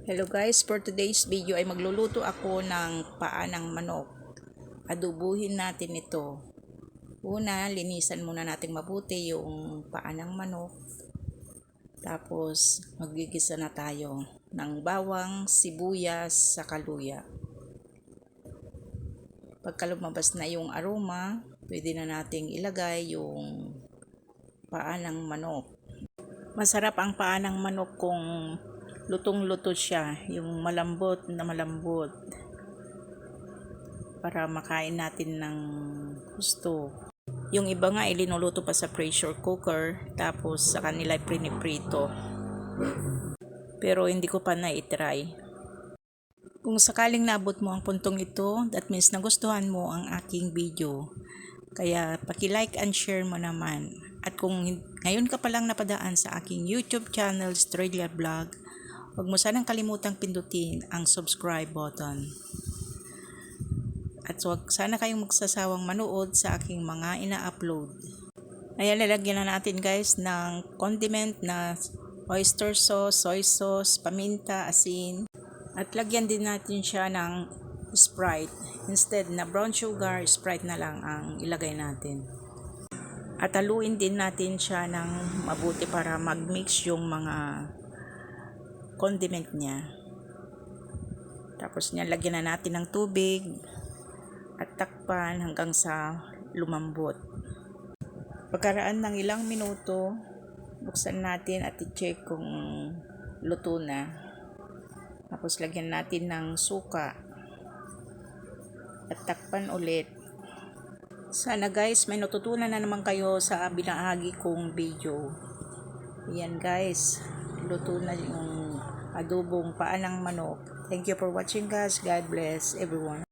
Hello guys, for today's video ay magluluto ako ng paa ng manok. Adubuhin natin ito. Una, linisan muna natin mabuti yung paa ng manok. Tapos, maggigisa na tayo ng bawang, sibuyas, saka luya. Pagka lumabas na yung aroma, pwede na nating ilagay yung paa ng manok. Masarap ang paa ng manok kung lutong-luto siya, yung malambot na malambot, para makain natin ng gusto. Yung iba nga ilinuluto pa sa pressure cooker, tapos sa kanila priniprito. Pero hindi ko pa na-try. Kung sakaling naabot mo ang puntong ito, that means nagustuhan mo ang aking video. Kaya paki-like and share mo naman. At kung ngayon ka palang napadaan sa aking YouTube channel, Australia Vlog, huwag mo sanang kalimutang pindutin ang subscribe button. At huwag sana kayong magsasawang manood sa aking mga ina-upload. Ayan, lalagyan na natin guys ng condiment na oyster sauce, soy sauce, paminta, asin. At lagyan din natin siya ng Sprite. Instead na brown sugar, Sprite na lang ang ilagay natin. At haluin din natin siya ng mabuti para mag-mix yung mga condiment niya. Tapos niya lagyan na natin ng tubig at takpan hanggang sa lumambot. Pagkaraan ng ilang minuto, buksan natin at i-check kung luto na. Tapos lagyan natin ng suka at takpan ulit. Sana guys may natutunan na naman kayo sa binahagi kong video. Yan guys, luto na yung adobong paa ng manok. Thank you for watching guys. God bless everyone.